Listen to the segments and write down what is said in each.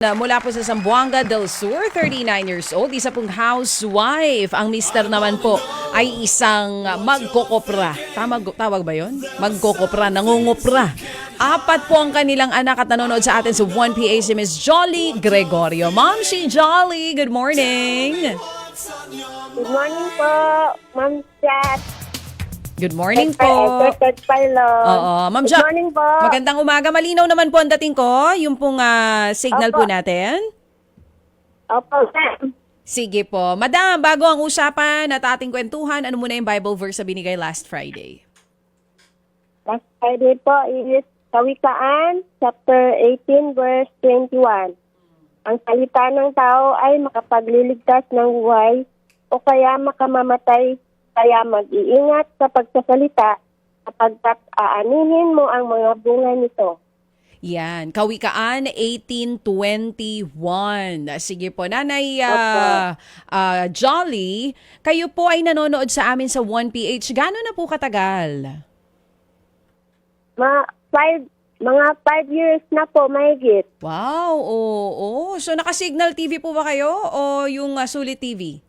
Na mula po sa Zamboanga del Sur, 39 years old, isa pong housewife. Ang mister naman po ay isang magkokopra. Tawag ba yun? Magkokopra, nangungupra. Apat po ang kanilang anak at nanonood sa atin sa 1PA si Miss Jolly Gregorio. Ma'am, si Jolly, good morning. Good morning po, Ma'am Chat. Good morning po. Oo, Ma'am Good Jo, morning po. magandang umaga. Malinaw naman po ang dating ko. Yung pong signal po Opo. natin. Opo, ma'am. Sige po. Madam, bago ang usapan at ating kwentuhan, ano muna yung Bible verse na binigay last Friday? Last Friday po is Kawikaan, chapter 18, verse 21. Ang salita ng tao ay makapagliligtas ng buhay o kaya makamamatay, kaya mag-iingat sa pagsasalita kapagkat aaninin mo ang mga bunga nito. Yan, Kawikaan 18:21. Sige po, Nanay Jolly, kayo po ay nanonood sa amin sa 1PH. Gano'n na po katagal? Mga 5 years na po, mahigit. Wow, oo. So naka-Signal TV po ba kayo o yung Sulit TV?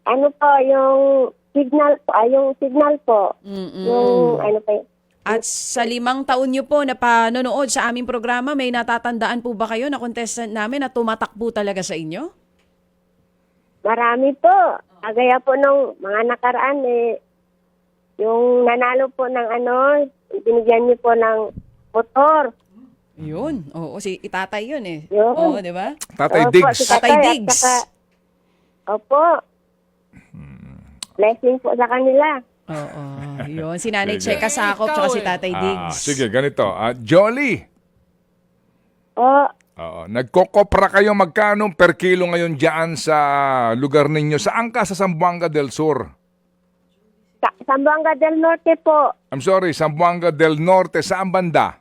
Ano po, yung signal po. Yung ano pa yun. At sa 5 taon nyo po na panonood sa aming programa, may natatandaan po ba kayo na contestant namin na tumatakbo talaga sa inyo? Marami po. Kagaya po nung mga nakaraan, yung nanalo po ng binigyan niyo po ng motor. Yun. Oo, si itatay yun eh. Yun. Oo, di ba? Tatay Opo, Diggs. si Tatay at Diggs. saka- Opo. Blessing po sa kanila. Oo, yun. Si Nanay Sige. Cheka Sakop tsaka si Tatay Diggs. Sige, ganito. Jolly, nagkokopra kayo magkano per kilo ngayon dyan sa lugar ninyo? Saan ka sa Zamboanga del Sur? Zamboanga del Norte po. I'm sorry, Zamboanga del Norte. Saan banda?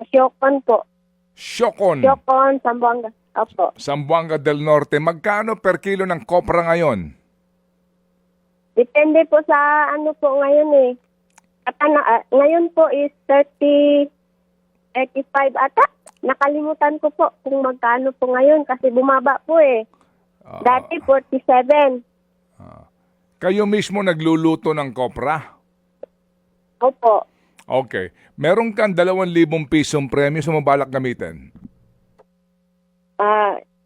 Siokon po. Siokon. Siokon, Zamboanga. Opo. Zamboanga del Norte. Magkano per kilo ng kopra ngayon? Depende po sa ano po ngayon eh. At ngayon po is 35 ata. Nakalimutan ko po kung magkano po ngayon kasi bumaba po eh. Dati 47. Kayo mismo nagluluto ng kopra? Opo. Okay. Meron kang 2,000 pisong premyo sa mabalak gamitin.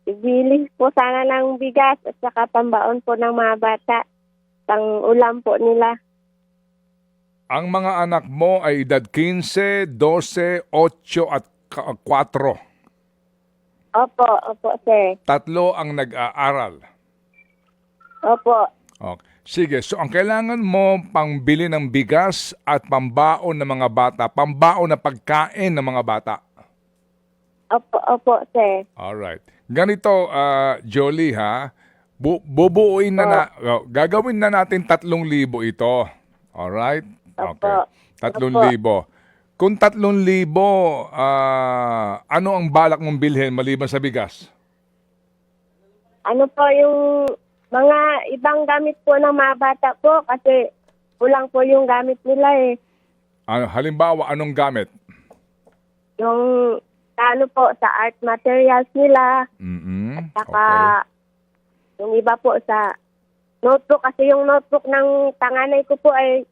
Ibili po sana ng bigas at saka pambaon po ng mga bata. Pang ulam po nila. Ang mga anak mo ay edad 15, 12, 8 at 4. Opo, sir. 3 ang nag-aaral. Opo. Okay. Sige, so ang kailangan mo pangbili ng bigas at pambaon ng mga bata, pambaon na pagkain ng mga bata. Opo, sir. Alright. Ganito, Jolie, ha? Bubuuin na, gagawin na natin 3,000 ito. Alright? Okay. Opo. 3,000. Kung 3,000, ano ang balak mong bilhin maliban sa bigas? Ano po yung mga ibang gamit po ng mga bata po kasi kulang po yung gamit nila eh. Halimbawa, anong gamit? Yung ano po sa art materials nila. Saka yung iba po sa notebook kasi yung notebook ng panganay ko po ay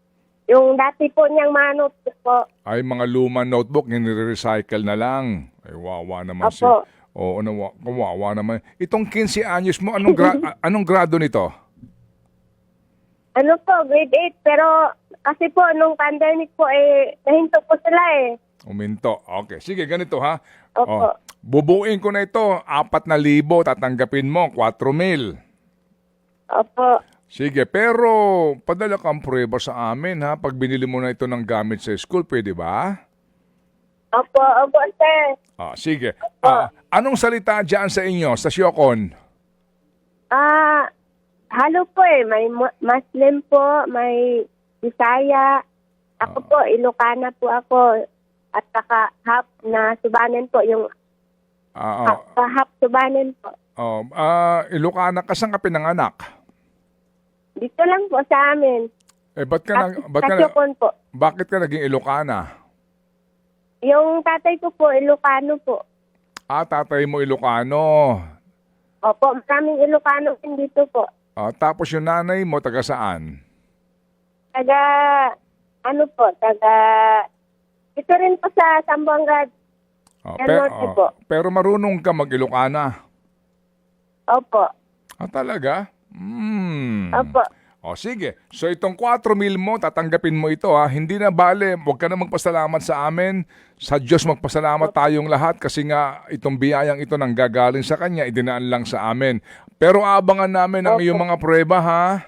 yung dati po niyang mga notebook po. Ay, mga lumang notebook, nire-recycle na lang. Ay, wawa naman si... Opo. Oo, wawa naman. Itong 15 anyos mo, anong grado nito? Ano po, grade 8. Pero kasi po nung pandemic po nahinto po sila eh. Uminto. Okay. Sige, ganito ha. Opo. Bubuin ko na ito. 4,000, tatanggapin mo. 4,000. Opo. Sige, pero padala kang prueba sa amin ha. Pag binili mo na ito ng gamit sa school, pwede ba? Opo, sir. Sige. Anong salita dyan sa inyo, sa Siokon? Halo po eh. May Muslim po, may Bisaya. Ako po, Ilocana po ako. At saka half na Subanen po, yung half Subanen po. Ilocana ka, saan ka pinanganak? Dito lang po sa amin. Bakit ka naging Ilocana? Yung tatay ko po, Ilocano po. Tatay mo Ilocano. Opo, maraming Ilocano din dito po. Tapos yung nanay mo, taga saan? Taga, ito rin po sa Zamboanga. Norte po. Pero marunong ka mag-Ilocana. Opo. Talaga? Opo. Sige. So itong 4,000 mo, tatanggapin mo ito ha. Hindi na bale, huwag ka na magpasalamat sa amin. Sa Diyos magpasalamat tayong lahat kasi nga itong biyayang ito nang gagaling sa Kanya, idinaan lang sa amin. Pero abangan namin ang iyong mga prueba ha.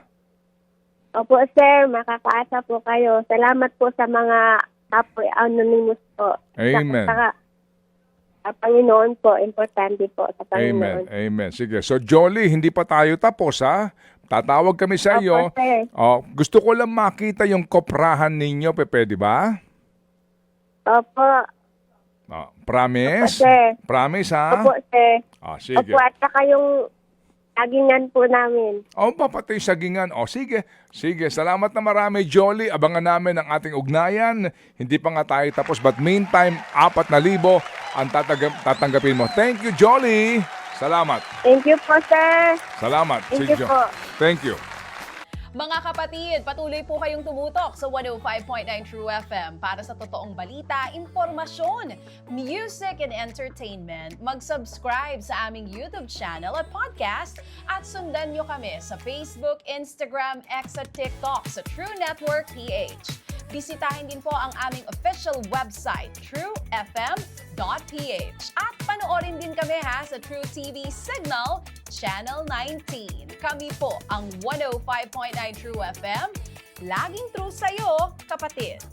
Opo, sir. Makakaasa po kayo. Salamat po sa mga Apoy Anonymous po. Amen. Saka, Panginoon po, importante po sa Amen. Panginoon. Amen. Sige. So Jolly, hindi pa tayo tapos ha. Tatawag kami sa iyo. Opo, sir. Gusto ko lang makita yung koprahan ninyo, pwede ba? Opo. Promise? Opo, sir. Promise ha? Opo, sir. Sige. Opo, at saka yung agingan po namin. Pati sagingan. Sige. Sige. Salamat na marami, Jolly. Abangan namin ang ating ugnayan. Hindi pa nga tayo tapos. But meantime, 4,000 ang tatanggapin mo. Thank you, Jolly. Salamat. Thank you po, sir. Salamat. Thank you po. Thank you. Mga kapatid, patuloy po kayong tumutok sa 105.9 True FM para sa totoong balita, impormasyon, music and entertainment. Mag-subscribe sa aming YouTube channel at podcast at sundan nyo kami sa Facebook, Instagram, X at TikTok sa True Network PH. Bisitahin din po ang aming official website, truefm.ph. At panoorin din kami sa True TV Signal, Channel 19. Kami po ang 105.9 True FM. Laging true sa'yo, kapatid.